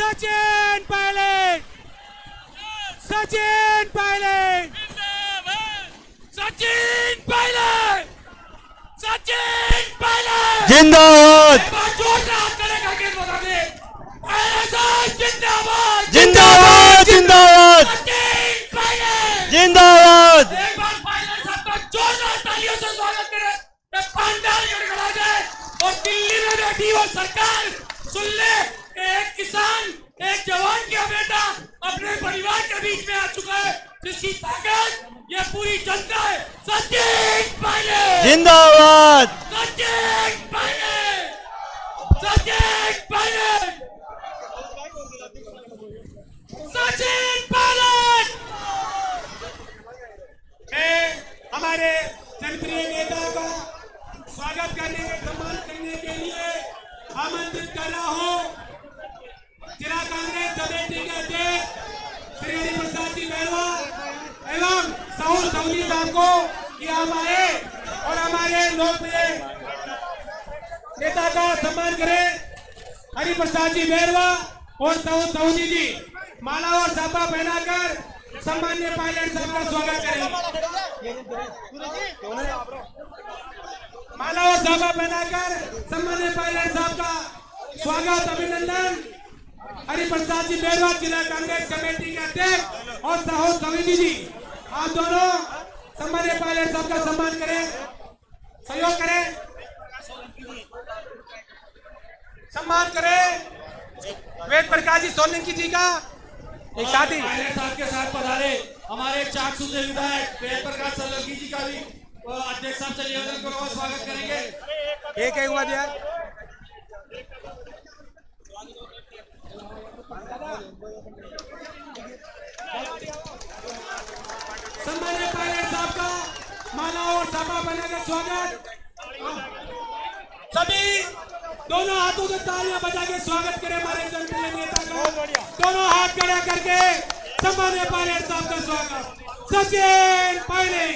सचिन पायलट, सचिन पायलट, सचिन पायलट, सचिन पायलट जिंदाबाद जिंदाबाद जिंदाबाद जिंदाबाद जिंदाबाद। एक बार पायलट साहब का जोरदार तालियों से स्वागत करें। पंडाल गड़गड़ा जाए और दिल्ली में बैठी वो सरकार सुन ले कि एक किसान, एक जवान का बेटा अपने परिवार के बीच में आ चुका है, जिसकी ताकत ये पूरी जनता है। सचिन पायलट जिंदाबाद सचिन पायलट, सचिन पायलट, सचिन पायलट। मैं हमारे जनप्रिय नेता का स्वागत करने के सम्मान करने के लिए आमंत्रित कर रहा हूं जिला कांग्रेस कमेटी के अध्यक्ष श्री हरि प्रसाद जी मेहरवा एवं साहू सऊदी साहब को कि आप आए और हमारे लोकप्रिय नेता का सम्मान करें। हरि प्रसाद जी मेहरवा और साहू सऊदी जी माला और साफा पहनाकर सम्मान्य पायलट साहब का स्वागत करेंगे। माला और साफा पहनाकर सम्मान्य पायलट साहब का स्वागत अभिनंदन हरि प्रसाद जी मेहरवा जिला कांग्रेस कमेटी के अध्यक्ष और साहू सवीनी जी, आप दोनों सम्मान्य पायलट साहब का सम्मान करें, सहयोग करें, सम्मान करें। वेद प्रकाश जी सोलंकी जी का एक साथी पायलट साहब के साथ पधारे हमारे चाकसू से विधायक वेद प्रकाश सोलंकी जी का भी अध्यक्ष साहब से निवेदन करो, स्वागत करेंगे। एक हुआ दिया सम्मान्य पायलट साहब का माला और साफा बनाकर स्वागत। सभी दोनों हाथों से तालियां बजा के स्वागत करें हमारे जनप्रिय नेता का। दोनों हाथ खड़ा करके सम्मान्य पायलट साहब का स्वागत। सचिन पायलट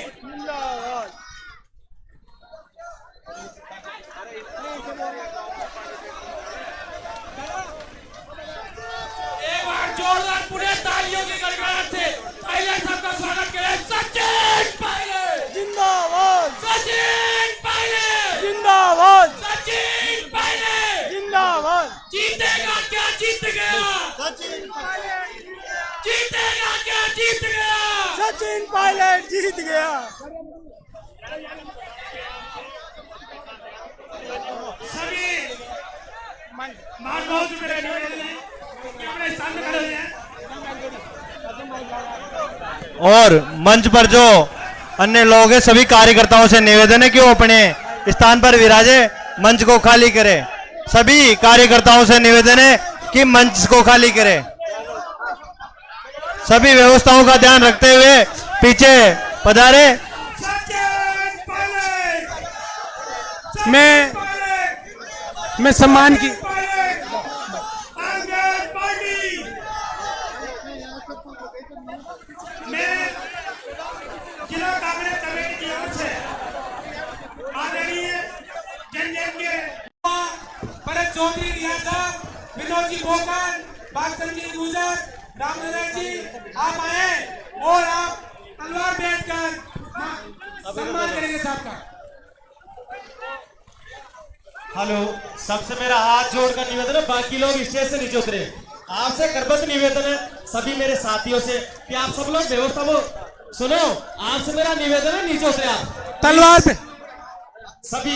एक बार जोरदार पूरे तालियों की गड़गड़ाहट से पायलट साहब का स्वागत करें। सचिन पायलट जिंदाबाद सचिन पायलट जिंदाबाद सचिन पायलट जिंदाबाद। जीतेगा क्या जीत गया, सचिन पायलट जीतेगा क्या जीत गया, सचिन पायलट जीत गया। सभी महानुभाव से मेरा निवेदन है कि अपने स्थान में खड़े हो जाएं। और मंच पर जो अन्य लोग हैं सभी कार्यकर्ताओं से निवेदन है कि वो अपने स्थान पर विराजे, मंच को खाली करें। सभी कार्यकर्ताओं से निवेदन है कि मंच को खाली करें। सभी व्यवस्थाओं का ध्यान रखते हुए पीछे पधारे। मैं सम्मान की जिला कांग्रेस कमेटी की ओर से आदरणीय जनजातीय भरत चौधरी रिया साहब, विनोद जी बोकर, बादशाह जी गुजर, रामनगर जी, आप आए और आप तलवार बैठकर सम्मान करेंगे साहब का। हेलो, सबसे मेरा हाथ जोड़कर निवेदन है, बाकी लोग स्टेज से नीचे उतरे। आपसे करबद्ध निवेदन है सभी मेरे साथियों से कि आप सब लोग व्यवस्था को सुनो। आपसे मेरा निवेदन है, नीचे उतरे आप तलवार पे सभी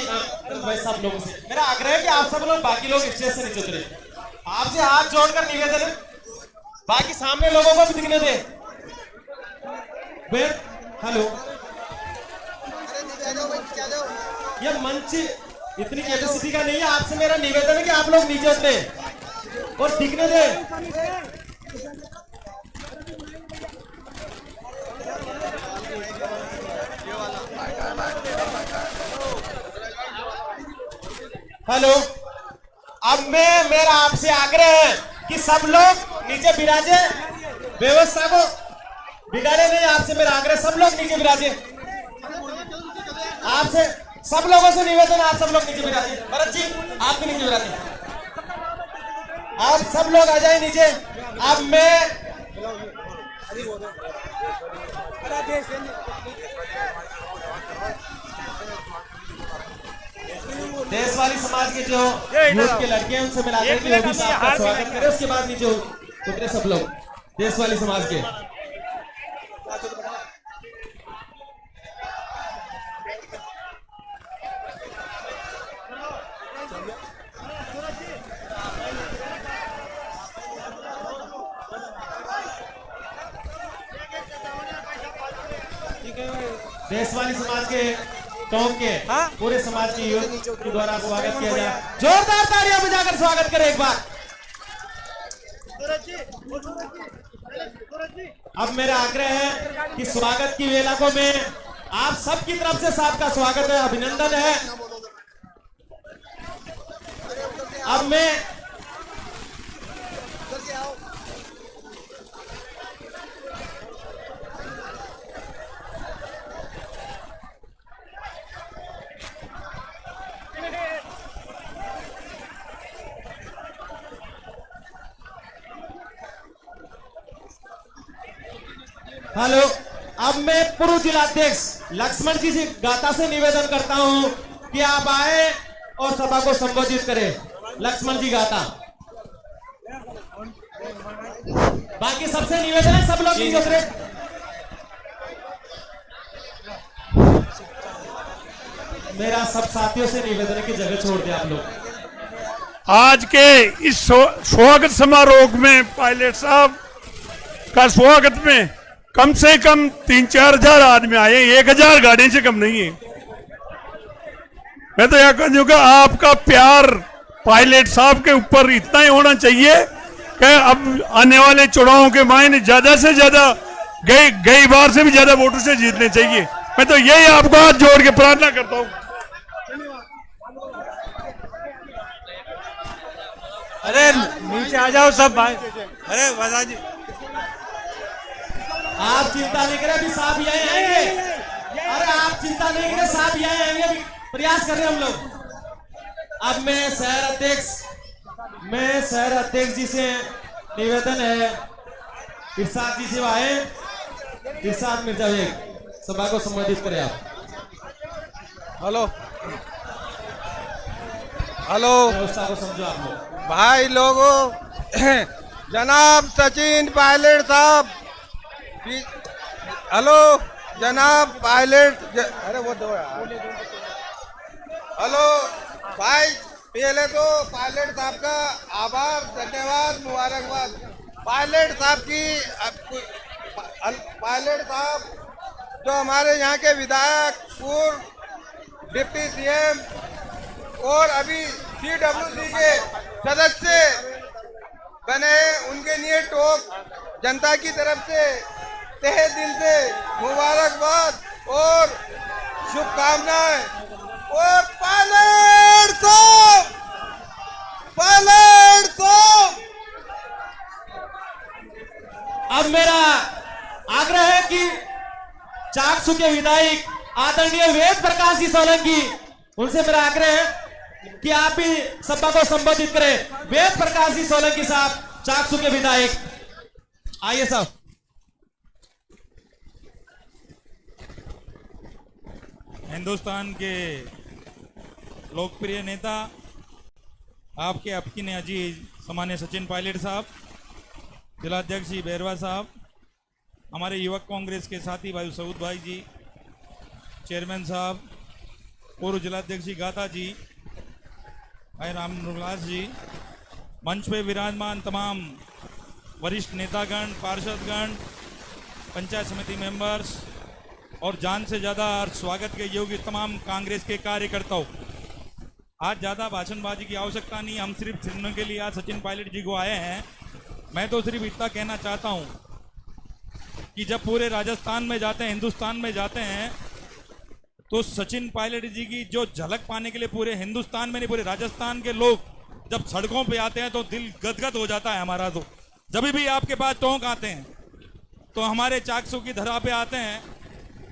भाई सब लोगों से मेरा आग्रह है कि आप सब लोग बाकी लोग स्टेज से नीचे उतरे। आपसे हाथ जोड़कर निवेदन है, बाकी सामने लोगों को भी दिखने दे। हेलो, ये मंच इतनी कैपेसिटी का नहीं है। आपसे मेरा निवेदन है कि आप लोग नीचे उतरे और दिखने दे। हेलो, अब मेरा आपसे आग्रह है कि सब लोग नीचे विराजे, व्यवस्था को बिगाड़े नहीं। आपसे मेरा आग्रह, सब लोग नीचे विराजे। आपसे सब लोगों से निवेदन, आप सब लोग नीचे विराजे। भरत जी, आप भी नीचे विराजे। आप सब लोग आ जाए नीचे। अब मैं देश वाली समाज के जो यूथ के लड़के हैं उनसे मिलाते हैं कि वो भी साहब का स्वागत करें। उसके बाद नीचे उतरे सब लोग देश वाली समाज के। देश वाली समाज के टोंक के पूरे समाज के यूथ के द्वारा स्वागत किया जाए। जोरदार तालियां बजाकर स्वागत करें एक बार। अब मेरा आग्रह है कि स्वागत की वेला को मैं आप सबकी तरफ से सबका स्वागत है, अभिनंदन है। अब मैं हेलो, अब मैं पूर्व जिलाध्यक्ष लक्ष्मण जी से गाता से निवेदन करता हूं कि आप आए और सभा को संबोधित करें। लक्ष्मण जी गाता। बाकी सबसे निवेदन है सब लोग नीचे उतरे। मेरा सब साथियों से निवेदन है कि जगह छोड़ दे आप लोग। आज के इस स्वागत समारोह में पायलट साहब का स्वागत में कम से कम 3-4 हजार आदमी आए, 1000 गाड़ी से कम नहीं है। मैं तो यह कहूँगा आपका प्यार पायलट साहब के ऊपर इतना ही होना चाहिए कि अब आने वाले चुनावों के मायने ज्यादा से ज्यादा गई बार से भी ज्यादा वोटों से जीतने चाहिए। मैं तो यही आपको हाथ जोड़ के प्रार्थना करता हूँ। अरे नीचे आ जाओ सब भाई। अरे वजा जी आप चिंता नहीं करें, अभी साहब यहीं आएंगे। अरे आप चिंता नहीं करें, साहब यहीं आएंगे, अभी प्रयास कर रहे हैं हम लोग। अब मैं शहर अध्यक्ष जी से निवेदन है, इरशाद जी से आए। इरशाद मिर्जा बेग सभा को संबोधित करें आप। हेलो हेलो व्यवस्था को समझो आप लोग। भाई लोगों, जनाब सचिन पायलट साहब, हेलो जनाब पायलट अरे वो दो यार। हेलो भाई, पहले तो पायलट साहब का आभार, धन्यवाद, मुबारकबाद। पायलट साहब जो हमारे यहाँ के विधायक, पूर्व डिप्टी सीएम और अभी CWC के सदस्य बने हैं, उनके लिए टोक जनता की तरफ से तहे दिल से मुबारकबाद और शुभकामनाएं। और पायलट को अब मेरा आग्रह है कि चाकसू के विधायक आदरणीय वेद प्रकाश जी सोलंकी, उनसे मेरा आग्रह है कि आप भी सभा को संबोधित करें। वेद प्रकाश जी सोलंकी साहब, चाकसू के विधायक, आइए साहब। हिंदुस्तान के लोकप्रिय नेता आपके आपकी ने अजीज सामान्य सचिन पायलट साहब, जिलाध्यक्ष जी बैरवा साहब, हमारे युवक कांग्रेस के साथी भाई सऊद भाई जी, चेयरमैन साहब, पूर्व जिलाध्यक्ष जी गाता जी, भाई राम रुलास जी, मंच पे विराजमान तमाम वरिष्ठ नेतागण, पार्षदगण, पंचायत समिति मेंबर्स और जान से ज़्यादा स्वागत के योग्य तमाम कांग्रेस के कार्यकर्ताओं, आज ज़्यादा भाषणबाजी की आवश्यकता नहीं, हम सिर्फ सुनने के लिए आज सचिन पायलट जी को आए हैं। मैं तो सिर्फ इतना कहना चाहता हूं कि जब पूरे राजस्थान में जाते हैं, हिंदुस्तान में जाते हैं, तो सचिन पायलट जी की जो झलक पाने के लिए पूरे हिंदुस्तान में नहीं, पूरे राजस्थान के लोग जब सड़कों पे आते हैं तो दिल गदगद हो जाता है हमारा। तो जब भी आपके पास टोंक आते हैं तो हमारे चाकसू की धरा पे आते हैं,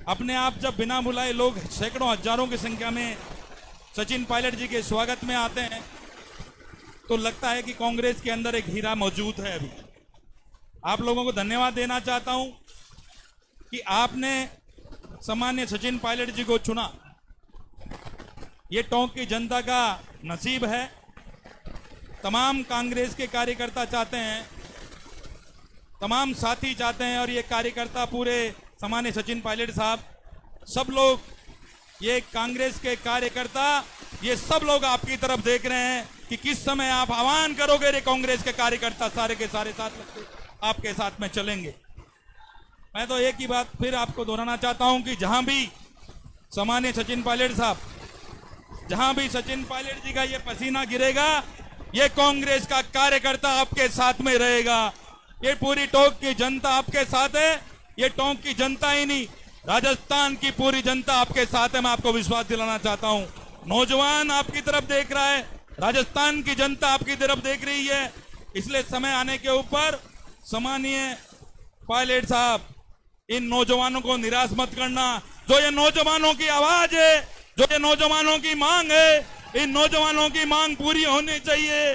अपने आप जब बिना बुलाए लोग सैकड़ों हजारों की संख्या में सचिन पायलट जी के स्वागत में आते हैं, तो लगता है कि कांग्रेस के अंदर एक हीरा मौजूद है। अभी आप लोगों को धन्यवाद देना चाहता हूं कि आपने सम्मान्य सचिन पायलट जी को चुना। ये टोंक की जनता का नसीब है। तमाम कांग्रेस के कार्यकर्ता चाहते हैं, तमाम साथी चाहते हैं, और ये कार्यकर्ता पूरे सम्मान्य सचिन पायलट साहब, सब लोग, ये कांग्रेस के कार्यकर्ता, ये सब लोग आपकी तरफ देख रहे हैं कि किस समय आप आह्वान करोगे रे कांग्रेस के कार्यकर्ता सारे के सारे साथ आपके साथ में चलेंगे। मैं तो एक ही बात फिर आपको दोहराना चाहता हूं कि जहां भी सम्मान्य सचिन पायलट साहब, जहां भी सचिन पायलट जी का ये पसीना गिरेगा, ये कांग्रेस का कार्यकर्ता आपके साथ में रहेगा। ये पूरी टोंक की जनता आपके साथ है। ये टोंक की जनता ही नहीं, राजस्थान की पूरी जनता आपके साथ है। मैं आपको विश्वास दिलाना चाहता हूं। नौजवान आपकी तरफ देख रहा है, राजस्थान की जनता आपकी तरफ देख रही है। इसलिए समय आने के ऊपर सम्मानीय पायलट साहब, इन नौजवानों को निराश मत करना। जो ये नौजवानों की आवाज है, जो ये नौजवानों की मांग है, इन नौजवानों की मांग पूरी होनी चाहिए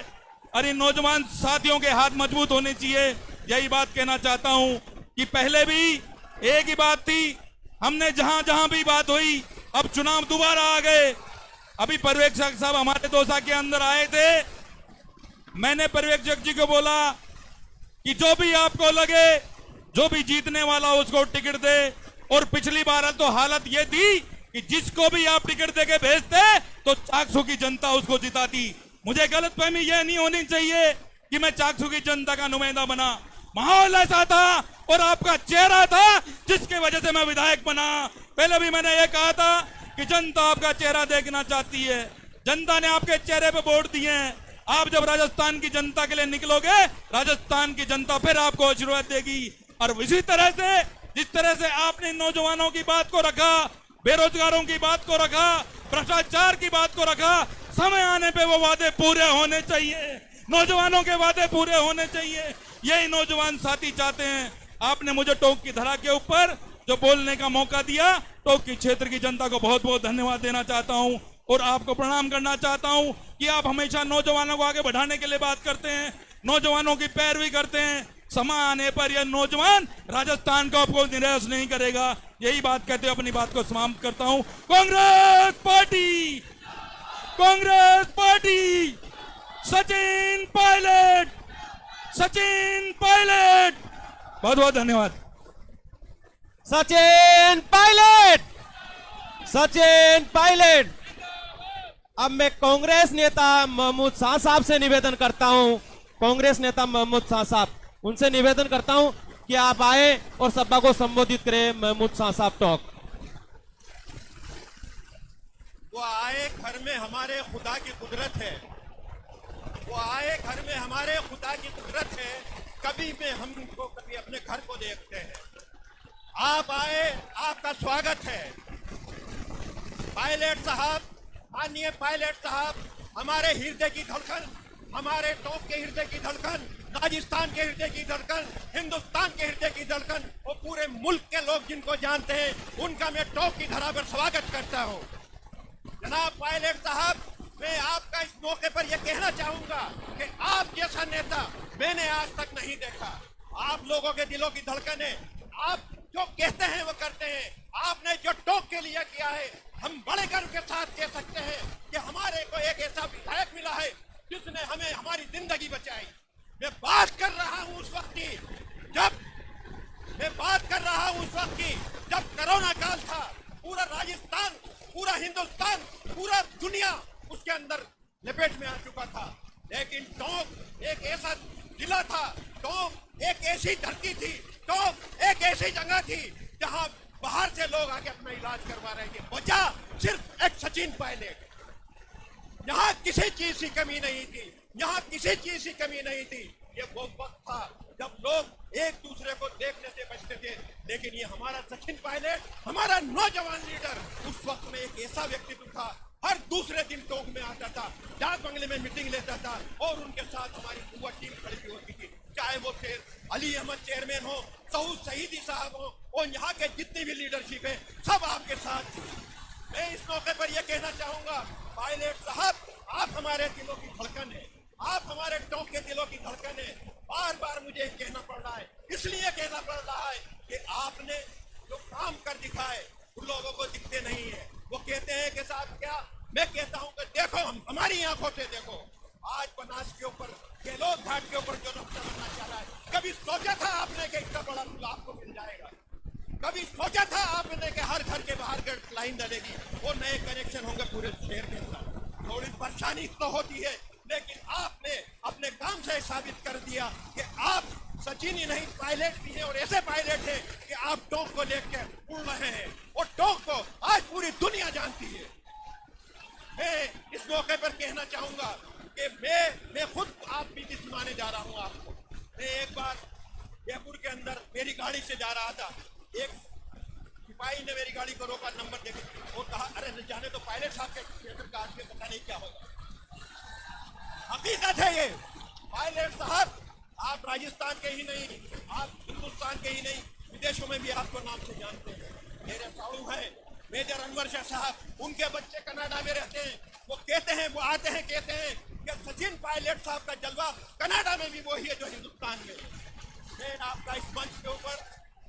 और इन नौजवान साथियों के हाथ मजबूत होने चाहिए। यही बात कहना चाहता हूं कि पहले भी एक ही बात थी, हमने जहां जहां भी बात हुई, अब चुनाव दोबारा आ गए। अभी पर्यवेक्षक साहब हमारे दौसा के अंदर आए थे, मैंने पर्यवेक्षक जी को बोला कि जो भी आपको लगे, जो भी जीतने वाला उसको टिकट दे। और पिछली बार तो हालत ये थी कि जिसको भी आप टिकट देके भेजते तो चाकसू की जनता उसको जिताती। मुझे गलतफहमी यह नहीं होनी चाहिए कि मैं चाकसू की जनता का नुमाइंदा बना। माहौल ऐसा था और आपका चेहरा था जिसके वजह से मैं विधायक बना। पहले भी मैंने ये कहा था कि जनता आपका चेहरा देखना चाहती है। जनता ने आपके चेहरे पे वोट दिए हैं। आप जब राजस्थान की जनता के लिए निकलोगे, राजस्थान की जनता फिर आपको आशीर्वाद देगी। और इसी तरह से, जिस तरह से आपने नौजवानों की बात को रखा, बेरोजगारों की बात को रखा, भ्रष्टाचार की बात को रखा, समय आने पे वो वादे पूरे होने चाहिए। नौजवानों के वादे पूरे होने चाहिए। यही नौजवान साथी चाहते हैं। आपने मुझे टोंक की धरा के ऊपर जो बोलने का मौका दिया, टोंक की क्षेत्र की जनता को बहुत बहुत धन्यवाद देना चाहता हूं और आपको प्रणाम करना चाहता हूं कि आप हमेशा नौजवानों को आगे बढ़ाने के लिए बात करते हैं, नौजवानों की पैरवी करते हैं। समय आने पर यह नौजवान राजस्थान को आपको निराश नहीं करेगा। यही बात कहते हुए अपनी बात को समाप्त करता हूं। Congress party, Congress party, Sachin Pilot, Sachin Pilot. बहुत बहुत धन्यवाद। सचिन पायलट, सचिन पायलट। अब मैं कांग्रेस नेता महमूद शाह साहब से निवेदन करता हूं, कांग्रेस नेता महमूद शाह साहब, उनसे निवेदन करता हूं कि आप आए और सभा को संबोधित करें। महमूद शाह साहब टॉक। वो आए घर में हमारे खुदा की कुदरत है, वो आए घर में हमारे खुदा की कुदरत है। कभी में हम उनको कभी अपने घर को देखते हैं। आप आए, आपका स्वागत है। पायलट साहब, माननीय पायलट साहब, हमारे हृदय की धड़कन, हमारे टोंक के हृदय की धड़कन, राजस्थान के हृदय की धड़कन, हिंदुस्तान के हृदय की धड़कन, वो पूरे मुल्क के लोग जिनको जानते हैं, उनका मैं टोंक की धरा पर स्वागत करता हूँ। जनाब पायलट साहब, मैं आपका इस मौके पर यह कहना चाहूंगा कि आप जैसा नेता मैंने आज तक नहीं देखा। आप लोगों के दिलों की धड़कन है। आप जो कहते हैं वो करते हैं। आपने जो टोंक के लिए किया है, हम बड़े गर्व के साथ कह सकते हैं कि हमारे को एक ऐसा विधायक मिला है जिसने हमें हमारी जिंदगी बचाई। मैं बात कर रहा हूँ उस वक्त की, जब कोरोना काल था। पूरा राजस्थान, पूरा हिंदुस्तान, पूरा दुनिया उसके अंदर लपेट में आ चुका था। लेकिन टोंक एक ऐसा जिला था, टोंक एक ऐसी धरती थी, टोंक एक ऐसी जगह थी जहां बाहर से लोग आके अपना इलाज करवा रहे थे। वजह सिर्फ एक सचिन पायलट। यहाँ किसी चीज की कमी नहीं थी, यहाँ किसी चीज की कमी नहीं थी। ये वो वक्त था जब लोग एक दूसरे को देखने से बचते थे। लेकिन ये हमारा सचिन पायलट, हमारा नौजवान लीडर, उस वक्त में एक ऐसा व्यक्तित्व था। हर दूसरे दिन टोंक में आता था, डाक बंगले में मीटिंग लेता था और उनके साथ हमारी पूरी टीम खड़ी होती थी। चाहे वो अली अहमद चेयरमैन हो, सऊद शहीदी साहब हो और यहाँ के जितनी भी लीडरशिप है, सब आपके साथ थी। मैं इस मौके पर यह कहना चाहूंगा, पायलट साहब, आप हमारे दिलों की धड़कन है। आप हमारे टोंक के दिलों की धड़कन है। बार बार मुझे कहना पड़ रहा है, इसलिए कहना पड़ रहा है कि आपने जो काम कर दिखाए उन लोगों को दिखते नहीं है। वो कहते हैं कि साहब क्या, मैं कहता हूं कि देखो, हमारी आंखों से देखो, आज बनास के ऊपर, गहलोत घाट के ऊपर जो रास्ता बनना चाह रहा है, कभी सोचा था आपने कि इतना बड़ा पुल आपको मिल जाएगा? कभी सोचा था आपने कि हर घर के बाहर लाइन डलेगी, वो नए कनेक्शन होंगे पूरे शहर के अंदर? थोड़ी परेशानी तो होती है, लेकिन आपने अपने काम से साबित कर दिया कि आप सचिन ही नहीं, पायलट भी हैं, और ऐसे पायलट हैं कि आप टोंक को लेकर उड़ रहे हैं, और टोंक को आज पूरी दुनिया जानती है। मैं इस मौके पर कहना चाहूंगा कि मैं खुद आप बीती सुनाने जा रहा हूं आपको। मैं एक बार जयपुर के अंदर मेरी गाड़ी से जा रहा था, एक सिपाही ने मेरी गाड़ी को रोका, नंबर देकर वो कहा, अरे न जाने तो पायलट साहब के क्षेत्र का आगे पता नहीं क्या होगा। हकीकत है ये, पायलट साहब आप राजस्थान के ही नहीं, आप हिंदुस्तान के ही नहीं, विदेशों में भी आपको नाम से जानते हैं। मेरे साहू हैं मेजर अनवर शाह साहब, उनके बच्चे कनाडा में रहते हैं। वो कहते हैं, वो आते हैं, कहते हैं कि सचिन पायलट साहब का जलवा कनाडा में भी वही है जो हिंदुस्तान में। मैं आपका इस मंच के ऊपर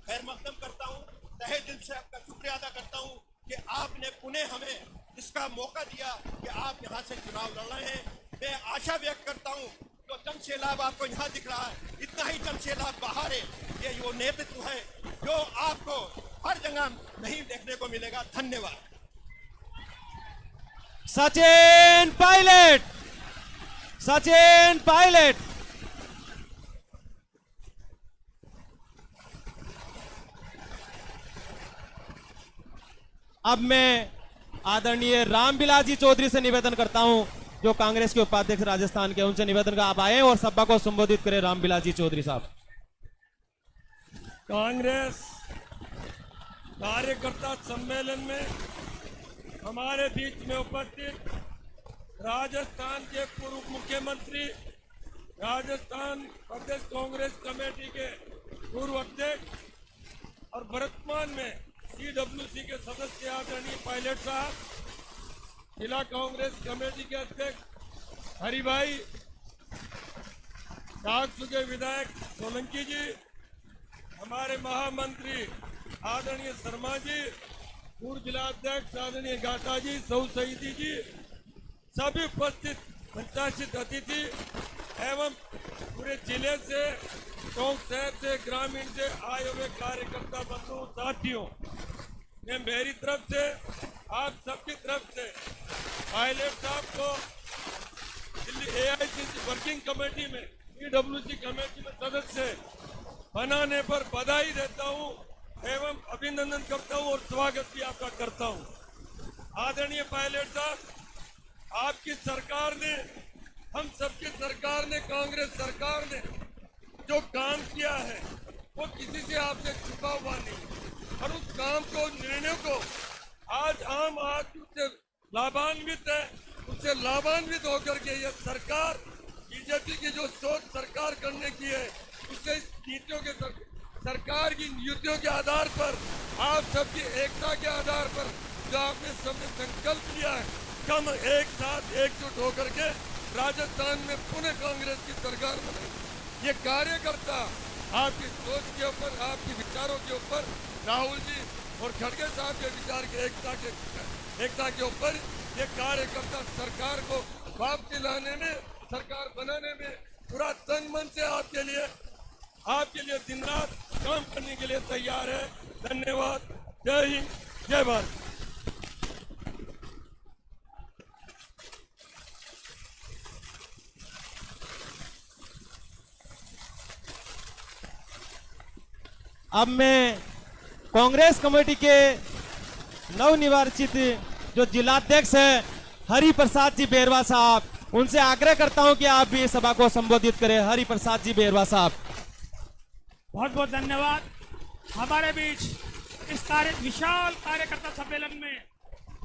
खैर मकदम करता हूँ, तहे दिल से आपका शुक्रिया अदा करता हूँ कि आपने पुनः हमें इसका मौका दिया कि आप यहाँ से चुनाव लड़ रहे हैं। मैं आशा व्यक्त करता हूँ जो जन सैलाब आपको यहाँ दिख रहा है, इतना ही जन सैलाब बाहर है। ये वो नेतृत्व है जो आपको हर जगह नहीं देखने को मिलेगा। धन्यवाद। सचिन पायलट, सचिन पायलट। अब मैं आदरणीय रामबिलास जी चौधरी से निवेदन करता हूं, जो कांग्रेस के उपाध्यक्ष राजस्थान के, उनसे निवेदन का आप आए और सभा को संबोधित करें। रामबिलास जी चौधरी साहब। कांग्रेस कार्यकर्ता सम्मेलन में हमारे बीच में उपस्थित राजस्थान के पूर्व मुख्यमंत्री, राजस्थान प्रदेश कांग्रेस कमेटी के पूर्व अध्यक्ष और वर्तमान में CWC के सदस्य आदरणीय पायलट साहब, जिला कांग्रेस कमेटी के अध्यक्ष हरिभाई, डाकसू के विधायक सोलंकी जी, हमारे महामंत्री आदरणीय शर्मा जी, पूर्व जिला अध्यक्ष आदरणीय गाटा जी, सऊ शहीदी जी, सभी उपस्थित पंचायत अतिथि एवं पूरे जिले से, टोंक शहर से, ग्रामीण से आए हुए कार्यकर्ता बंधुओं साथियों, मैं मेरी तरफ से, आप सबकी तरफ से पायलट साहब को दिल्ली AICC वर्किंग कमेटी में, CWC कमेटी में सदस्य बनाने पर बधाई देता हूं एवं अभिनंदन करता हूं और स्वागत भी आपका करता हूं। आदरणीय पायलट साहब, आपकी सरकार ने, हम सबकी सरकार ने, कांग्रेस सरकार ने जो काम किया है वो किसी से आपसे छुपा हुआ नहीं, और उस काम को, निर्णय को आज आम आदमी से लाभान्वित है। उससे लाभान्वित होकर के ये सरकार, बीजेपी की जो सोच सरकार करने की है, उससे इस नीतियों के सरकार की नीतियों के आधार पर, आप सबकी एकता के आधार पर जो आपने सबने संकल्प लिया है, हम एक साथ एकजुट होकर के राजस्थान में पुनः कांग्रेस की सरकार बनाएंगे। ये कार्यकर्ता आपकी सोच के ऊपर, आपके विचारों के ऊपर, राहुल जी और खड़गे साहब के विचार के एकता के ऊपर ये कार्यकर्ता सरकार को वापसी लाने में, सरकार बनाने में पूरा तन मन से आपके लिए दिन रात काम करने के लिए तैयार है। धन्यवाद। जय हिंद, जय भारत। अब मैं कांग्रेस कमेटी के नवनिर्वाचित जो जिलाध्यक्ष है हरि प्रसाद जी बेरवा साहब, उनसे आग्रह करता हूं कि आप भी इस सभा को संबोधित करें। हरि प्रसाद जी बेरवा साहब। बहुत बहुत धन्यवाद। हमारे बीच इस विशाल कार्यकर्ता सम्मेलन में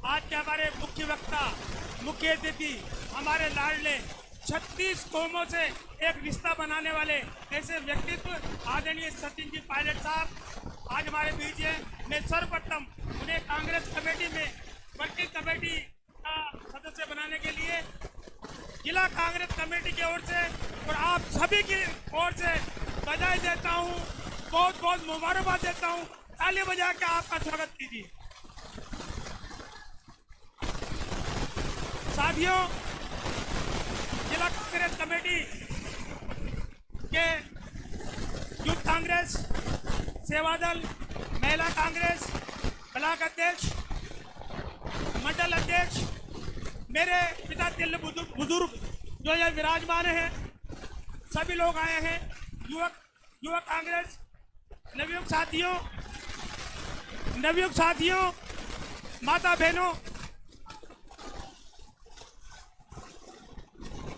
आज के हमारे मुख्य वक्ता, मुख्य अतिथि, हमारे लाडले 36 कौमों से एक रिश्ता बनाने वाले ऐसे व्यक्तित्व आदरणीय सचिन जी पायलट साहब आज हमारे बीच है। मैं सर्वप्रथम उन्हें कांग्रेस कमेटी में वर्किंग कमेटी का सदस्य बनाने के लिए जिला कांग्रेस कमेटी की ओर से और आप सभी की ओर से बधाई देता हूँ, बहुत बहुत मुबारकबाद देता हूँ। ताली बजा के आपका स्वागत कीजिए। साथियों, जिला कांग्रेस कमेटी के यूथ कांग्रेस, सेवा दल, महिला कांग्रेस, ब्लॉक अध्यक्ष, मंडल अध्यक्ष, मेरे पिता तिल बुजुर्ग जो ये विराजमान हैं, सभी लोग आए हैं, युवक कांग्रेस, नवयुवक साथियों, माता बहनों,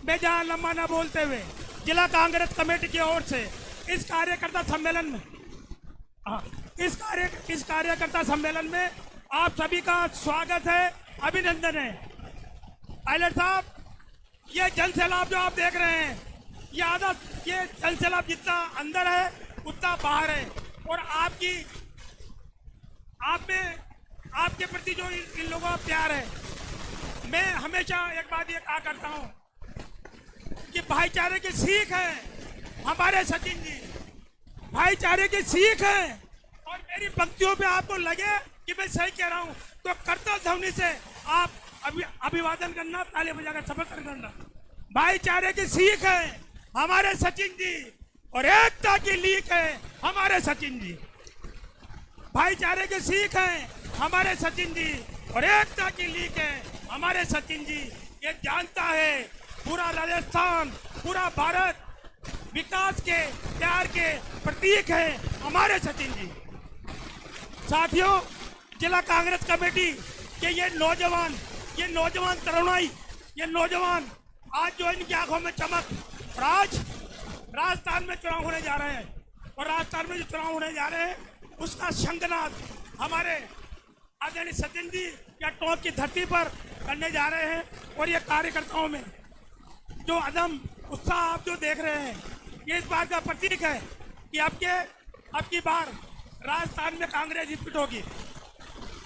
मैं जहां लंबा ना बोलते हुए जिला कांग्रेस कमेटी की ओर से इस कार्यकर्ता सम्मेलन में इस कार्यकर्ता सम्मेलन में आप सभी का स्वागत है, अभिनंदन है। पायलट साहब, ये जन सैलाब जो आप देख रहे हैं, ये जन सैलाब जितना अंदर है उतना बाहर है, और आपके प्रति जो इन लोगों का प्यार है, मैं हमेशा एक बात ये कहा करता हूँ कि भाईचारे की सीख है हमारे सचिन जी, भाईचारे की सीख है। और मेरी पंक्तियों पे आपको लगे कि मैं सही कह रहा हूँ तो करतल ध्वनि से आप अभिवादन करना, ताली बजाकर समर्थन करना। भाईचारे की सीख है हमारे सचिन जी और एकता की लीक है हमारे सचिन जी। भाईचारे की सीख है हमारे सचिन जी और एकता की लीक है हमारे सचिन जी। ये जानता है पूरा राजस्थान, पूरा भारत विकास के प्यार के प्रतीक है हमारे सचिन जी। साथियों, जिला कांग्रेस कमेटी के ये नौजवान तरुणाई, ये नौजवान आज जो इनकी आंखों में चमक, और आज राजस्थान में चुनाव होने जा रहे हैं, और राजस्थान में जो चुनाव होने जा रहे हैं उसका शंखनाद हमारे आदरणीय सचिन जी या टोंक की धरती पर करने जा रहे हैं। और ये कार्यकर्ताओं में जो अदम उत्साह आप जो देख रहे हैं, ये इस बात का प्रतीक है कि अब की बार राजस्थान में कांग्रेस जीत होगी।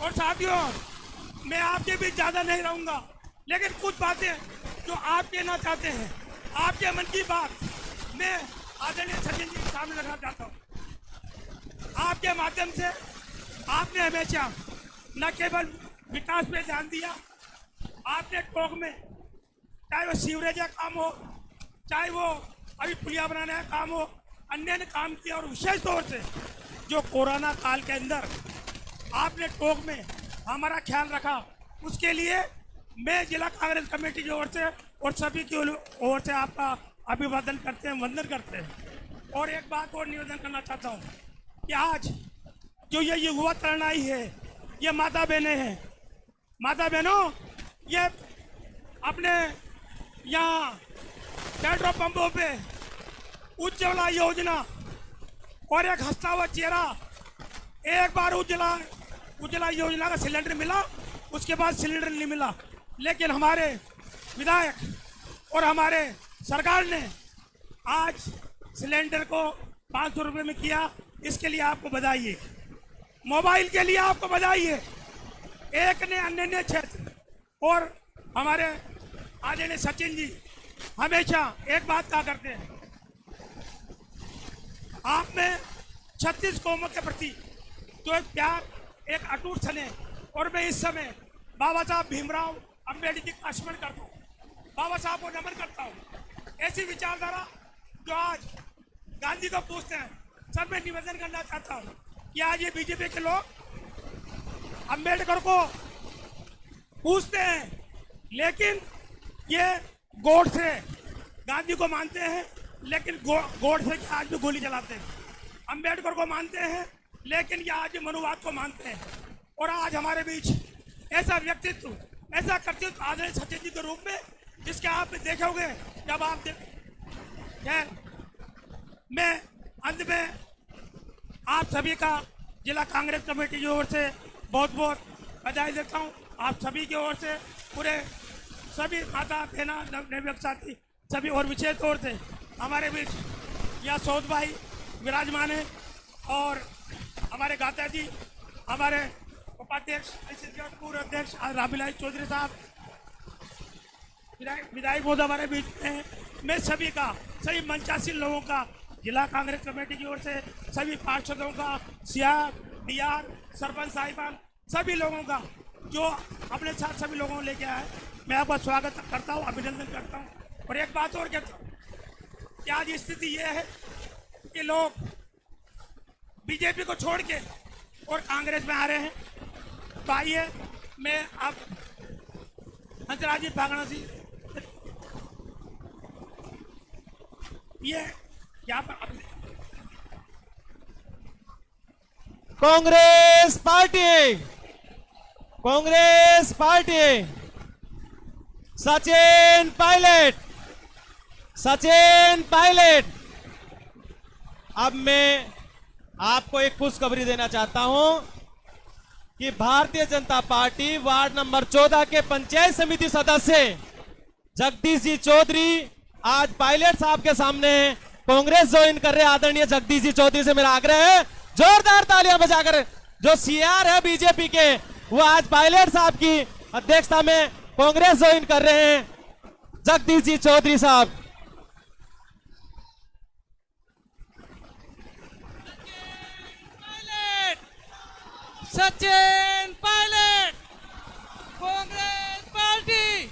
और साथियों, मैं आपके बीच ज़्यादा नहीं रहूँगा, लेकिन कुछ बातें जो आप कहना चाहते हैं, आपके मन की बात मैं आदरणीय सचिन जी के सामने रखना चाहता हूँ। आपके माध्यम से आपने हमेशा न केवल विकास पे ध्यान दिया, आपने टोंक में चाहे वो सीवरेज का काम हो, चाहे वो अभी पुलिया बनाने का काम हो, अन्य काम किया। और विशेष तौर से जो कोरोना काल के अंदर आपने टोंक में हमारा ख्याल रखा, उसके लिए मैं जिला कांग्रेस कमेटी की ओर से और सभी की ओर से आपका अभिवादन करते हैं, वंदन करते हैं। और एक बात और निवेदन करना चाहता हूँ कि आज जो ये युवा तरुणाई है, ये माता बहनें हैं, माता बहनों, ये अपने यहाँ पेट्रोल पंपों पे उज्ज्वला योजना और एक हंसता हुआ चेहरा, एक बार उज्ज्वला योजना का सिलेंडर मिला, उसके बाद सिलेंडर नहीं मिला। लेकिन हमारे विधायक और हमारे सरकार ने आज सिलेंडर को 500 रुपये में किया, इसके लिए आपको बधाई है। मोबाइल के लिए आपको बधाई है। एक ने अन्य क्षेत्र और हमारे आदरणीय सचिन जी हमेशा एक बात कहा करते हैं, आप में 36 कौमों के प्रति जो एक प्यार, एक अटूट स्नेह, और मैं इस समय बाबा साहब भीमराव अम्बेडकर का स्मरण करता हूँ, बाबा साहब को नमन करता हूँ। ऐसी विचारधारा जो आज गांधी को पूछते हैं, सर मैं निवेदन करना चाहता हूँ कि आज ये बीजेपी के लोग अम्बेडकर को पूछते हैं, लेकिन ये गोडसे गांधी को मानते हैं, लेकिन गोडसे की आज भी गोली चलाते हैं। अम्बेडकर को मानते हैं, लेकिन ये आज मनुवाद को मानते हैं। और आज हमारे बीच ऐसा व्यक्तित्व, ऐसा कर्तृत्व आदरणीय सचिन जी के रूप में, जिसके आप देखे होंगे जब आप मैं अंत में आप सभी का जिला कांग्रेस कमेटी की ओर से बहुत बहुत बधाई देता हूँ। आप सभी की ओर से पूरे सभी माता बहना नवयुवक साथी सभी, और विशेष तौर से हमारे बीच या सौद भाई विराजमान है, और हमारे गाता जी, हमारे उपाध्यक्ष पूर्व अध्यक्ष राबिलाई चौधरी साहब, विधायक महोदय हमारे बीच में हैं। मैं सभी का, सभी मंचासीन लोगों का, जिला कांग्रेस कमेटी की ओर से सभी पार्षदों का, सीआर, डीआर, सरपंच साहिबान, सभी लोगों का जो अपने साथ सभी लोगों को लेके आए, मैं आपका स्वागत करता हूँ, अभिनंदन करता हूँ। और एक बात और कहता हूँ कि आज स्थिति ये है कि लोग बीजेपी को छोड़ के और कांग्रेस में आ रहे हैं। तो आइए मैं आप हंसराज जी भागना जी ये यहाँ पर कांग्रेस पार्टी सचिन पायलट। अब मैं आपको एक खुशखबरी देना चाहता हूं कि Bharatiya Janata party ward number 14 के पंचायत समिति सदस्य जगदीश जी चौधरी आज पायलट साहब के सामने कांग्रेस ज्वाइन कर रहे। आदरणीय जगदीश जी चौधरी से मेरा आग्रह है जोरदार तालियां बजाकर। जो सीआर है बीजेपी के, वो आज पायलट साहब की अध्यक्षता में कांग्रेस ज्वाइन कर रहे हैं। जगदीश जी चौधरी साहब। सचिन पायलट, कांग्रेस पार्टी।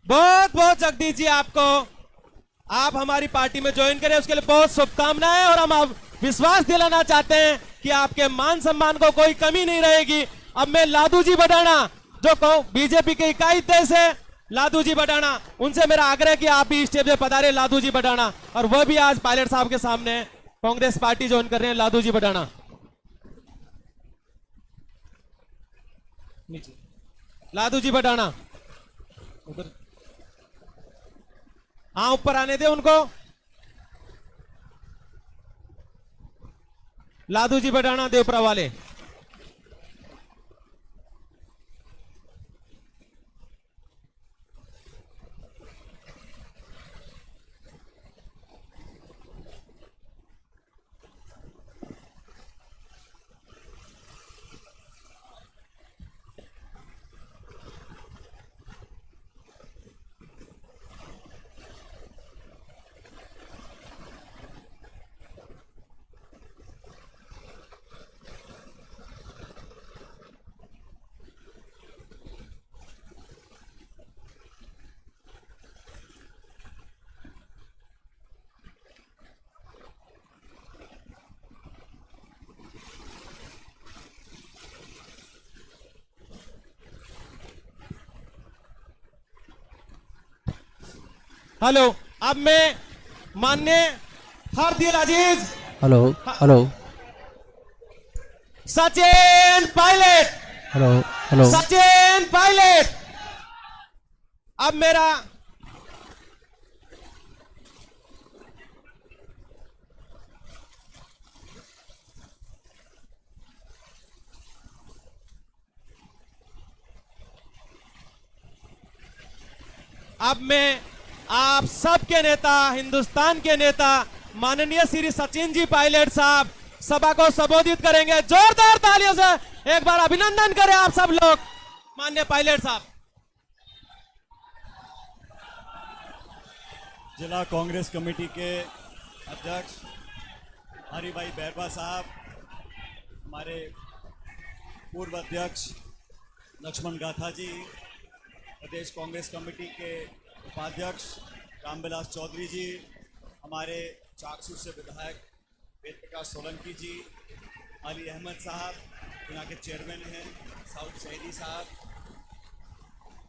बहुत बहुत जगदीश जी आपको, आप हमारी पार्टी में ज्वाइन करें उसके लिए बहुत शुभकामनाएं। और हम आप विश्वास दिलाना चाहते हैं कि आपके मान सम्मान को कोई कमी नहीं रहेगी। अब मैं लादू जी बडाना जो बीजेपी के इकाई अध्यक्ष है, लादू जी बडाना, उनसे मेरा आग्रह कि आप भी स्टेज पे पधारे। लादू जी बडाना, और वह भी आज पायलट साहब के सामने कांग्रेस पार्टी ज्वाइन कर रहे हैं। लादू जी बडाना नीचे, लादू जी बडाना उधर, हाँ ऊपर आने दे उनको। लादू जी बडाना देवपुरा वाले। हेलो, अब मैं माननीय हार्दिक अजीज हेलो सचिन पायलट। अब मेरा अब मैं आप सबके नेता, हिंदुस्तान के नेता माननीय श्री सचिन जी पायलट साहब सभा को संबोधित करेंगे। जोरदार तालियों से एक बार अभिनंदन करें आप सब लोग माननीय पायलट साहब। जिला कांग्रेस कमेटी के अध्यक्ष हरि भाई बैरवा साहब, हमारे पूर्व अध्यक्ष लक्ष्मण गाथा जी, प्रदेश कांग्रेस कमेटी के उपाध्यक्ष रामविलास चौधरी जी, हमारे चाकसू से विधायक वेद प्रकाश सोलंकी जी, अली अहमद साहब यहाँ के चेयरमैन हैं, साउथ शहीदी साहब,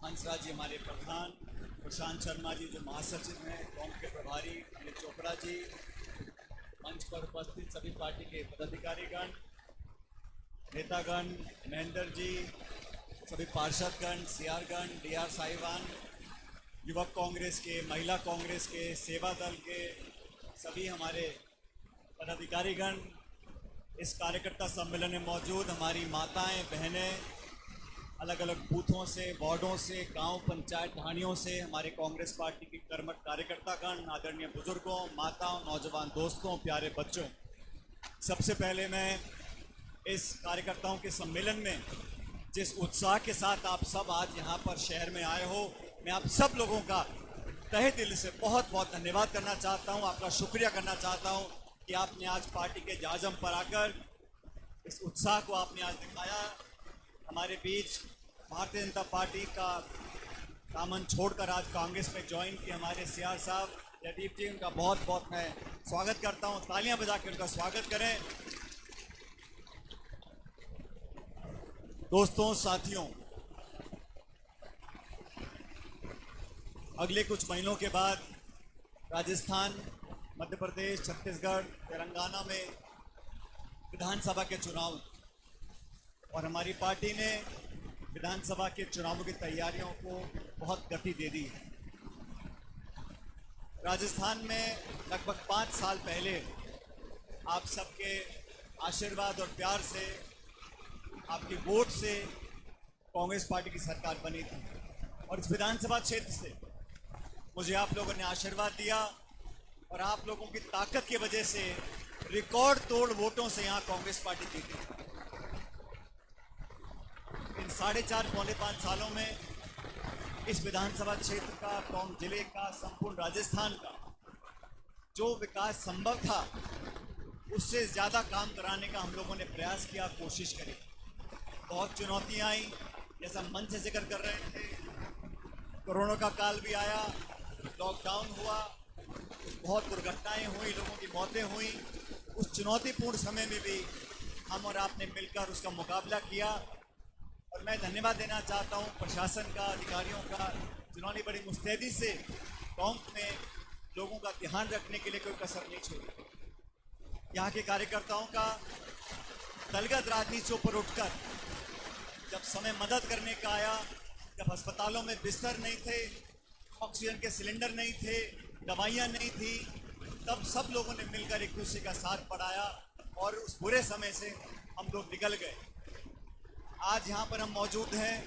हंसराज जी हमारे प्रधान, प्रशांत शर्मा जी जो महासचिव हैं, कौम के प्रभारी अनिल चोपड़ा जी, मंच पर उपस्थित सभी पार्टी के पदाधिकारीगण, नेतागण, महेंद्र जी, सभी पार्षदगण, सीआरगण, डीआर साहिबान, युवक कांग्रेस के, महिला कांग्रेस के, सेवा दल के सभी हमारे पदाधिकारीगण, इस कार्यकर्ता सम्मेलन में मौजूद हमारी माताएं, बहनें, अलग अलग बूथों से, वार्डों से, गांव पंचायत ढाणियों से हमारे कांग्रेस पार्टी की कर्मठ कार्यकर्तागण, आदरणीय बुजुर्गों, माताओं, नौजवान दोस्तों, प्यारे बच्चों, सबसे पहले मैं इस कार्यकर्ताओं के सम्मेलन में जिस उत्साह के साथ आप सब आज यहाँ पर शहर में आए हो, मैं आप सब लोगों का तहे दिल से बहुत बहुत धन्यवाद करना चाहता हूँ, आपका शुक्रिया करना चाहता हूँ कि आपने आज पार्टी के जाजम पर आकर इस उत्साह को आपने आज दिखाया। हमारे बीच भारतीय जनता पार्टी का दामन छोड़कर आज कांग्रेस में ज्वाइन किए हमारे सीआर साहब जयदीप जी, उनका बहुत बहुत मैं स्वागत करता हूँ। तालियां बजा के उनका स्वागत करें। दोस्तों, साथियों, अगले कुछ महीनों के बाद राजस्थान, मध्य प्रदेश, छत्तीसगढ़, तेलंगाना में विधानसभा के चुनाव और हमारी पार्टी ने विधानसभा के चुनावों की तैयारियों को बहुत गति दे दी है। राजस्थान में लगभग 5 साल पहले आप सबके आशीर्वाद और प्यार से, आपके वोट से कांग्रेस पार्टी की सरकार बनी थी और इस विधानसभा क्षेत्र से मुझे आप लोगों ने आशीर्वाद दिया और आप लोगों की ताकत की वजह से रिकॉर्ड तोड़ वोटों से यहाँ कांग्रेस पार्टी जीती। इन 4.5 पौने 5 सालों में इस विधानसभा क्षेत्र का, टोंक जिले का, संपूर्ण राजस्थान का जो विकास संभव था उससे ज़्यादा काम कराने का हम लोगों ने प्रयास किया, कोशिश करी। बहुत चुनौतियाँ आई, जैसा मंच से जिक्र कर रहे थे, कोरोना का काल भी आया, लॉकडाउन हुआ, बहुत दुर्घटनाएं हुई, लोगों की मौतें हुई। उस चुनौतीपूर्ण समय में भी हम और आपने मिलकर उसका मुकाबला किया और मैं धन्यवाद देना चाहता हूं प्रशासन का, अधिकारियों का, जिन्होंने बड़ी मुस्तैदी से टोंक में लोगों का ध्यान रखने के लिए कोई कसर नहीं छोड़ी। यहाँ के कार्यकर्ताओं का दलगत राजनीतियों पर उठकर जब समय मदद करने का आया, जब अस्पतालों में बिस्तर नहीं थे, ऑक्सीजन के सिलेंडर नहीं थे, दवाइयाँ नहीं थी, तब सब लोगों ने मिलकर एक दूसरे का साथ बढ़ाया और उस बुरे समय से हम लोग निकल गए। आज यहाँ पर हम मौजूद हैं,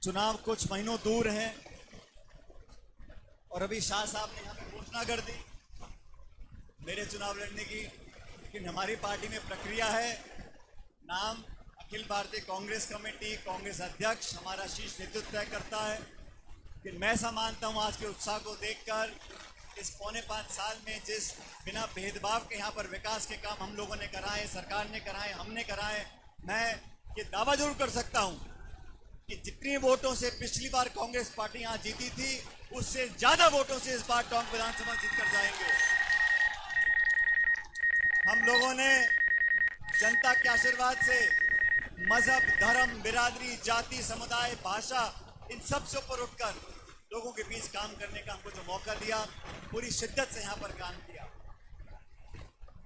चुनाव कुछ महीनों दूर हैं और अभी शाह साहब ने यहाँ पे घोषणा कर दी मेरे चुनाव लड़ने की, लेकिन हमारी पार्टी में प्रक्रिया है। नाम अखिल भारतीय कांग्रेस कमेटी, कांग्रेस अध्यक्ष हमारा शीर्ष नेतृत्व तय करता है। लेकिन मैं ऐसा मानता हूँ आज के उत्साह को देखकर, इस पौने 5 साल में जिस बिना भेदभाव के यहाँ पर विकास के काम हम लोगों ने कराए, सरकार ने कराए, हमने कराए, मैं ये दावा जरूर कर सकता हूँ कि जितनी वोटों से पिछली बार कांग्रेस पार्टी यहाँ जीती थी, उससे ज्यादा वोटों से इस बार टोंक विधानसभा जीत कर जाएंगे। हम लोगों ने जनता के आशीर्वाद से मजहब, धर्म, बिरादरी, जाति, समुदाय, भाषा, इन सब से ऊपर उठकर लोगों के बीच काम करने का हमको जो मौका दिया, पूरी शिद्दत से यहाँ पर काम किया।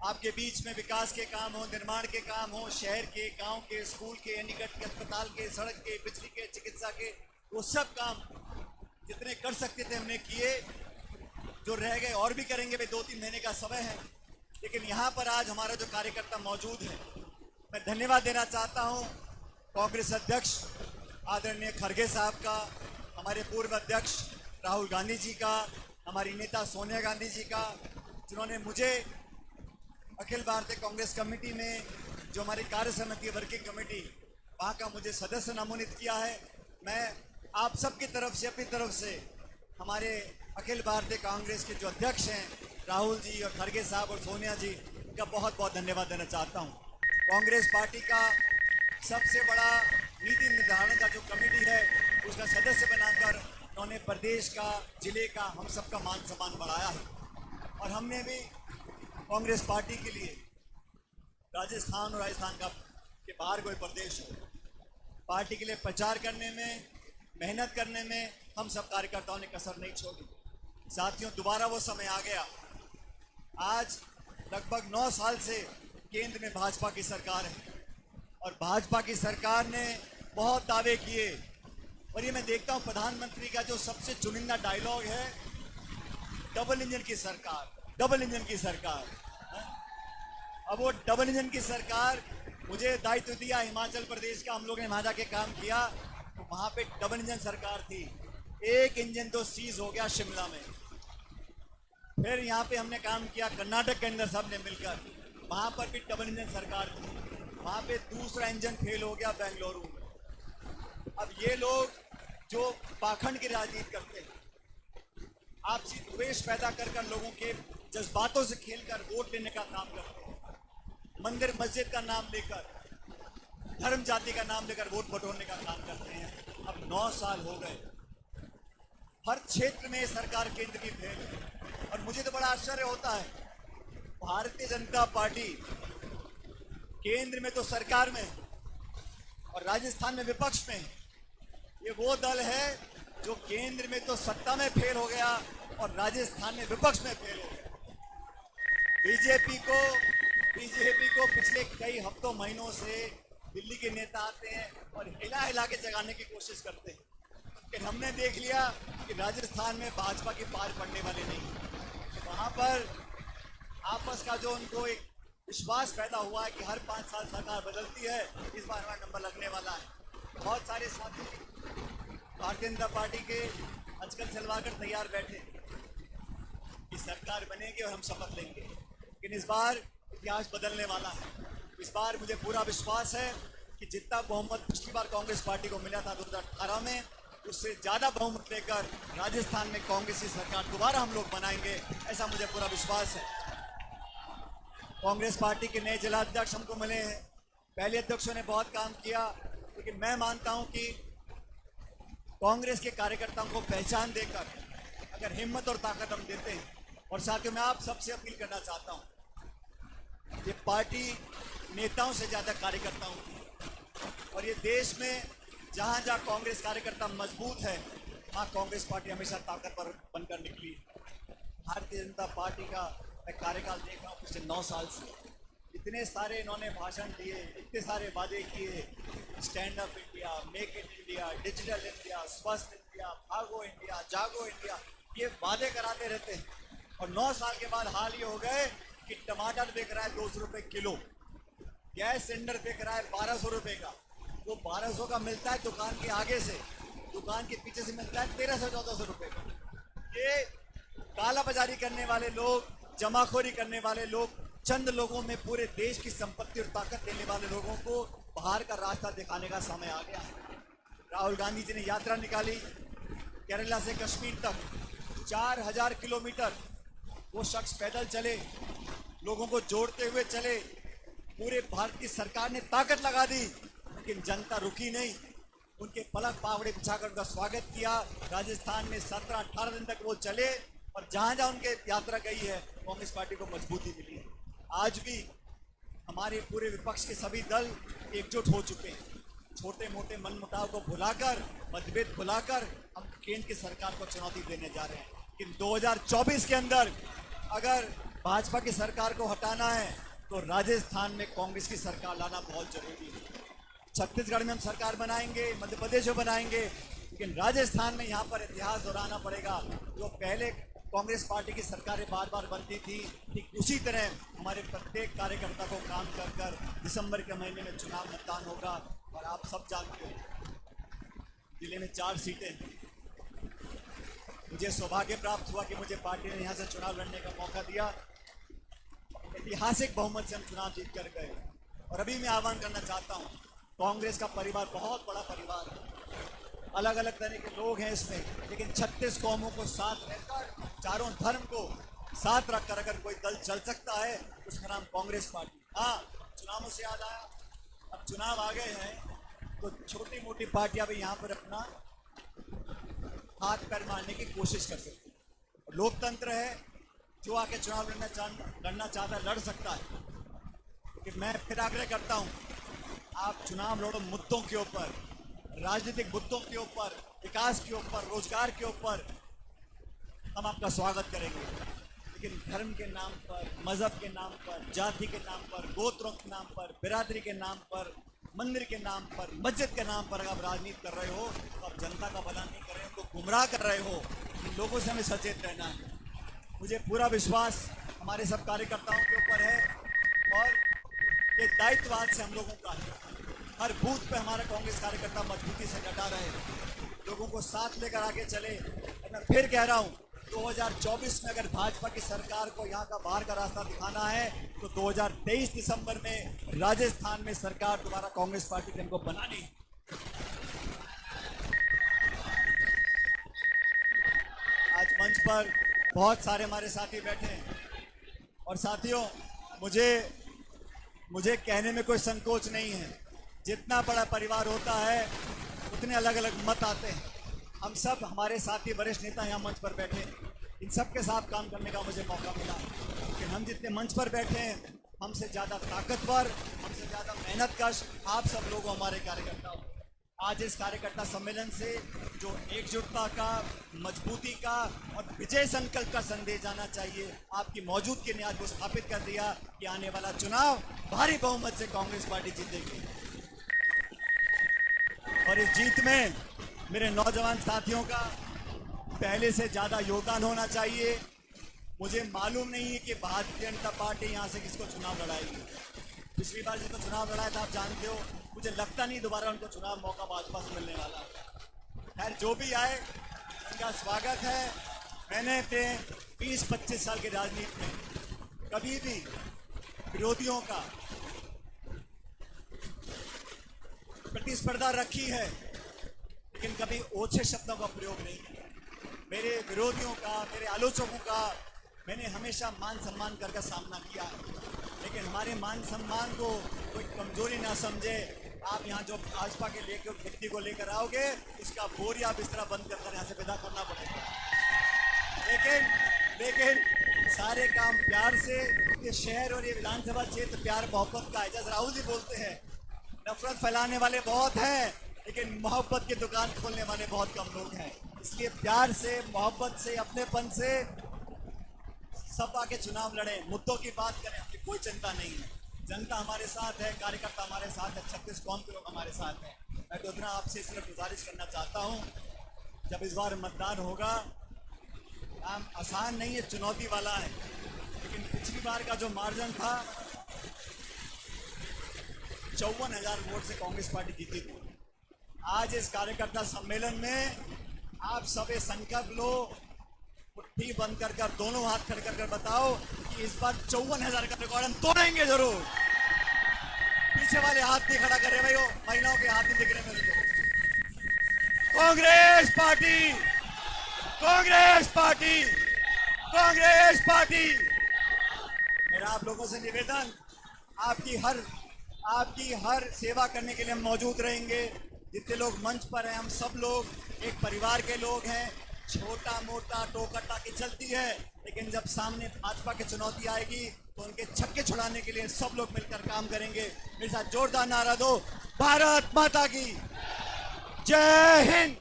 आपके बीच में विकास के काम हो, निर्माण के काम हो, शहर के, गांव के, स्कूल के, निकट के, अस्पताल के, सड़क के, बिजली के, चिकित्सा के, वो सब काम जितने कर सकते थे हमने किए। जो रह गए और भी करेंगे, भाई 2-3 महीने का समय है। लेकिन यहाँ पर आज हमारा जो कार्यकर्ता मौजूद है, मैं धन्यवाद देना चाहता हूँ कांग्रेस अध्यक्ष आदरणीय खड़गे साहब का, हमारे पूर्व अध्यक्ष राहुल गांधी जी का, हमारी नेता सोनिया गांधी जी का, जिन्होंने मुझे अखिल भारतीय कांग्रेस कमेटी में, जो हमारी कार्य समिति वर्किंग कमेटी, वहाँ का मुझे सदस्य नामोनित किया है। मैं आप सबकी तरफ से, अपनी तरफ से, हमारे अखिल भारतीय कांग्रेस के जो अध्यक्ष हैं राहुल जी और खड़गे साहब और सोनिया जी का बहुत बहुत धन्यवाद देना चाहता हूँ। कांग्रेस पार्टी का सबसे बड़ा नीति निर्धारण का जो कमेटी है, उसका सदस्य बनाकर उन्होंने प्रदेश का, जिले का, हम सबका मान सम्मान बढ़ाया है। और हमने भी कांग्रेस पार्टी के लिए राजस्थान और राजस्थान का के बाहर कोई प्रदेश हो, पार्टी के लिए प्रचार करने में, मेहनत करने में हम सब कार्यकर्ताओं ने कसर नहीं छोड़ी। साथियों, दोबारा वो समय आ गया। आज लगभग 9 साल से केंद्र में भाजपा की सरकार है और भाजपा की सरकार ने बहुत दावे किए और ये मैं देखता हूँ प्रधानमंत्री का जो सबसे चुनिंदा डायलॉग है, डबल इंजन की सरकार, डबल इंजन की सरकार। अब वो डबल इंजन की सरकार, मुझे दायित्व दिया हिमाचल प्रदेश का, हम लोगों ने वहाँ जाके काम किया तो वहाँ पे डबल इंजन सरकार थी। एक इंजन तो सीज हो गया शिमला में। फिर यहाँ पे हमने काम किया कर्नाटक के अंदर, सब ने मिलकर, वहाँ पर भी डबल इंजन सरकार थी। वहाँ पे दूसरा इंजन फेल हो गया बेंगलुरु में। अब ये लोग जो पाखंड की राजनीति करते हैं, आपसी द्वेष पैदा कर लोगों के जज्बातों से खेलकर वोट लेने का काम करते हैं, मंदिर मस्जिद का नाम लेकर, धर्म जाति का नाम लेकर वोट बटोरने का काम करते हैं। अब 9 साल हो गए, हर क्षेत्र में सरकार केंद्र की फेल है। और मुझे तो बड़ा आश्चर्य होता है, भारतीय जनता पार्टी केंद्र में तो सरकार में और राजस्थान में विपक्ष में, ये वो दल है जो केंद्र में तो सत्ता में फेल हो गया और राजस्थान में विपक्ष में फेल हो गया। बीजेपी को पिछले कई हफ्तों महीनों से दिल्ली के नेता आते हैं और हिला हिला के जगाने की कोशिश करते हैं, लेकिन हमने देख लिया कि राजस्थान में भाजपा की पार पड़ने वाले नहीं। वहां पर आपस का जो उनको एक विश्वास पैदा हुआ है कि हर 5 साल सरकार बदलती है, इस बार हमारा नंबर लगने वाला है। बहुत सारे साथी भारतीय जनता पार्टी के आजकल चलवाकर तैयार बैठे कि सरकार बनेगी और हम शपथ लेंगे, लेकिन इस बार इतिहास बदलने वाला है। इस बार मुझे पूरा विश्वास है कि जितना बहुमत पिछली बार कांग्रेस पार्टी को मिला था 2018 में, उससे ज़्यादा बहुमत लेकर राजस्थान में कांग्रेस की सरकार दोबारा हम लोग बनाएंगे, ऐसा मुझे पूरा विश्वास है। कांग्रेस पार्टी के नए जिलाध्यक्ष हमको मिले हैं, पहले अध्यक्षों ने बहुत काम किया, लेकिन मैं मानता हूं कि कांग्रेस के कार्यकर्ताओं को पहचान देकर अगर हिम्मत और ताकत हम देते हैं, और साथियों मैं आप सबसे अपील करना चाहता हूं, ये पार्टी नेताओं से ज़्यादा कार्यकर्ताओं की, और ये देश में जहां जहां कांग्रेस कार्यकर्ता मजबूत है, वहाँ कांग्रेस पार्टी हमेशा ताकतवर बनकर निकली। भारतीय जनता पार्टी का मैं कार्यकाल देख रहा हूँ पिछले 9 साल से, इतने सारे इन्होंने भाषण दिए, इतने सारे वादे किए, stand up India, make in India, digital India, स्वस्थ इंडिया, भागो इंडिया, जागो इंडिया, ये वादे कराते रहते हैं। और 9 साल के बाद हाल ये हो गए कि टमाटर बिक रहा है 200 रुपये किलो, गैस सिलेंडर बिक रहा है 1200 रुपये का, वो 1200 का मिलता है दुकान के आगे से, दुकान के पीछे से मिलता है 1300-1400 रुपये का। ये काला बाजारी करने वाले लोग, जमाखोरी करने वाले लोग, चंद लोगों में पूरे देश की संपत्ति और ताकत देने वाले लोगों को बाहर का रास्ता दिखाने का समय आ गया है। राहुल गांधी जी ने यात्रा निकाली केरला से कश्मीर तक, 4000 किलोमीटर वो शख्स पैदल चले, लोगों को जोड़ते हुए चले, पूरे भारत की सरकार ने ताकत लगा दी, लेकिन जनता रुकी नहीं, उनके पलक पावड़े बिछाकर उनका स्वागत किया। राजस्थान में 17-18 दिन तक वो चले और जहाँ जहाँ उनके यात्रा गई है कांग्रेस पार्टी को मजबूती मिली है। आज भी हमारे पूरे विपक्ष के सभी दल एकजुट हो चुके हैं, छोटे मोटे मनमुटाव को भुलाकर, मतभेद भुलाकर हम केंद्र की सरकार को चुनौती देने जा रहे हैं। लेकिन 2024 के अंदर अगर भाजपा की सरकार को हटाना है तो राजस्थान में कांग्रेस की सरकार लाना बहुत जरूरी है। छत्तीसगढ़ में हम सरकार बनाएंगे, मध्य प्रदेश में बनाएंगे, लेकिन राजस्थान में यहाँ पर इतिहास दोहराना पड़ेगा। जो पहले कांग्रेस पार्टी की सरकारें बार बार बनती थी, ठीक उसी तरह हमारे प्रत्येक कार्यकर्ता को काम कर कर दिसंबर के महीने में चुनाव मतदान होगा। और आप सब जानते हो जिले में 4 सीटें हैं। मुझे सौभाग्य प्राप्त हुआ कि मुझे पार्टी ने यहाँ से चुनाव लड़ने का मौका दिया, ऐतिहासिक बहुमत से हम चुनाव जीत कर गए। और अभी मैं आह्वान करना चाहता हूँ, कांग्रेस का परिवार बहुत बड़ा परिवार है, अलग अलग तरह के लोग हैं इसमें, लेकिन 36 कौमों को साथ रहकर, चारों धर्म को साथ रखकर अगर कोई दल चल सकता है उसका नाम कांग्रेस पार्टी। हाँ, चुनावों से याद आया, अब चुनाव आ गए हैं तो छोटी मोटी पार्टियां भी यहाँ पर अपना हाथ पैर मारने की कोशिश कर सकती है। लोकतंत्र है, जो आके चुनाव लड़ना चाहता है लड़ सकता है, लेकिन मैं फिर आग्रह करता हूँ, आप चुनाव लड़ो मुद्दों के ऊपर, राजनीतिक मुद्दों के ऊपर, विकास के ऊपर, रोजगार के ऊपर, हम आपका स्वागत करेंगे। लेकिन धर्म के नाम पर, मजहब के नाम पर, जाति के नाम पर, गोत्रों के नाम पर, बिरादरी के नाम पर, मंदिर के नाम पर, मस्जिद के नाम पर अगर आप राजनीति कर रहे हो तो आप जनता का भला नहीं कर रहे हो, उनको गुमराह कर रहे हो। इन लोगों से हमें सचेत रहना है। मुझे पूरा विश्वास हमारे सब कार्यकर्ताओं के ऊपर है और ये दायित्व आज से हम लोगों का है। हर बूथ पे हमारा कांग्रेस कार्यकर्ता मजबूती से डटा रहे, लोगों को साथ लेकर आगे चले। मैं फिर कह रहा हूँ, 2024 में अगर भाजपा की सरकार को यहाँ का बाहर का रास्ता दिखाना है तो 2023 दिसंबर में राजस्थान में सरकार दोबारा कांग्रेस पार्टी की हमको बनानी है। मंच पर बहुत सारे हमारे साथी बैठे हैं। और साथियों, मुझे कहने में कोई संकोच नहीं है। जितना बड़ा परिवार होता है उतने अलग अलग मत आते हैं। हम सब, हमारे साथी वरिष्ठ नेता यहाँ मंच पर बैठे हैं, इन सब के साथ काम करने का मुझे मौका मिला। लेकिन हम जितने मंच पर बैठे हैं, हमसे ज़्यादा ताकतवर, हमसे ज़्यादा मेहनतकश आप सब लोग हमारे कार्यकर्ता हो। आज इस कार्यकर्ता सम्मेलन से जो एकजुटता का, मजबूती का और विजय संकल्प का संदेश जाना चाहिए, आपकी मौजूदगी ने आज वो स्थापित कर दिया कि आने वाला चुनाव भारी बहुमत से कांग्रेस पार्टी जीतेगी। और इस जीत में मेरे नौजवान साथियों का पहले से ज़्यादा योगदान होना चाहिए। मुझे मालूम नहीं है कि भारतीय जनता पार्टी यहाँ से किसको चुनाव लड़ाएगी। पिछली बार जिसको चुनाव लड़ाया था आप जानते हो, मुझे लगता नहीं दोबारा उनको चुनाव मौका भाजपा से मिलने वाला। खैर, जो भी आए उनका स्वागत है। मैंने अपने 20-25 साल की राजनीति में कभी भी विरोधियों का प्रतिस्पर्धा रखी है, लेकिन कभी ओछे शब्दों का प्रयोग नहीं किया। मेरे विरोधियों का, मेरे आलोचकों का मैंने हमेशा मान सम्मान करके सामना किया, लेकिन हमारे मान सम्मान को कोई कमजोरी ना समझे। आप यहाँ जो भाजपा के लेकर व्यक्ति को लेकर आओगे, उसका बोरिया बिस्तरा बंद कर यहाँ से विदा करना पड़ेगा। लेकिन सारे काम प्यार से, ये शहर और ये विधानसभा क्षेत्र प्यार मोहब्बत का है। जैसे राहुल जी बोलते हैं, नफरत फैलाने वाले बहुत हैं, लेकिन मोहब्बत की दुकान खोलने वाले बहुत कम लोग हैं। इसलिए प्यार से, मोहब्बत से, अपनेपन से सब आके चुनाव लड़ें, मुद्दों की बात करें। हमें कोई चिंता नहीं है, जनता हमारे साथ है, कार्यकर्ता हमारे साथ है, 36 कौम के लोग हमारे साथ हैं। मैं तो इतना आपसे सिर्फ गुजारिश करना चाहता हूँ, जब इस बार मतदान होगा, काम आसान नहीं है, चुनौती वाला है। लेकिन पिछली बार का जो मार्जिन था, 54,000 वोट से कांग्रेस पार्टी जीती थी। आज इस कार्यकर्ता सम्मेलन में आप सब ये संकल्प लो, मुट्ठी बंद कर दोनों हाथ खड़े कर बताओ कि इस बार 54,000 का रिकॉर्ड हम तोड़ेंगे जरूर। पीछे वाले हाथ नहीं खड़ा कर रहे भाई, महिलाओं के हाथ नहीं दिख रहे मेरे को। Congress party, Congress party, Congress party. मेरा आप लोगों से निवेदन, आपकी हर सेवा करने के लिए हम मौजूद रहेंगे। जितने लोग मंच पर हैं, हम सब लोग एक परिवार के लोग हैं। छोटा मोटा टोका टाकी चलती है, लेकिन जब सामने भाजपा की चुनौती आएगी तो उनके छक्के छुड़ाने के लिए सब लोग मिलकर काम करेंगे। मेरे साथ जोरदार नारा दो, भारत माता की जय हिंद,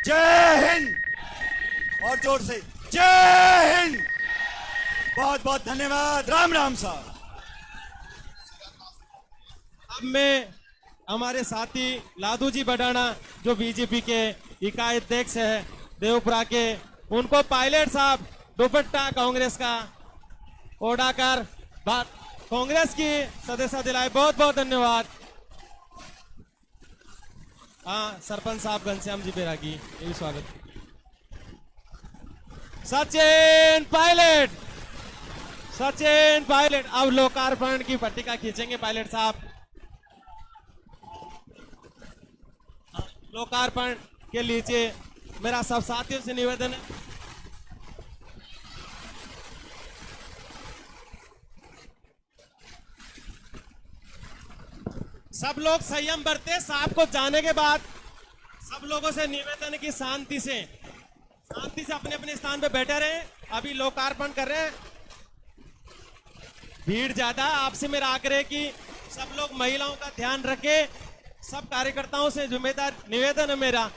जय हिंद, और जोर से जय हिंद। बहुत बहुत धन्यवाद। राम राम साहब। अब मैं हमारे साथी लादू जी बडाना, जो बीजेपी के इकाई अध्यक्ष है देवपुरा के, उनको पायलट साहब दुपट्टा कांग्रेस का ओढ़ाकर कांग्रेस की सदस्यता दिलाए। बहुत बहुत धन्यवाद। हाँ, सरपंच साहब घनश्याम जी बैरागी, ये भी स्वागत। सचिन पायलट, सचिन पायलट। अब लोकार्पण की पट्टिका खींचेंगे पायलट साहब। लोकार्पण के लीजिए। मेरा सब साथियों से निवेदन है, सब लोग संयम बरते। साहब को जाने के बाद सब लोगों से निवेदन है कि शांति से अपने अपने स्थान पे बैठे रहे। अभी लोकार्पण कर रहे हैं, भीड़ ज्यादा। आपसे मेरा आग्रह है कि सब लोग महिलाओं का ध्यान रखें। सब कार्यकर्ताओं से जिम्मेदार निवेदन है मेरा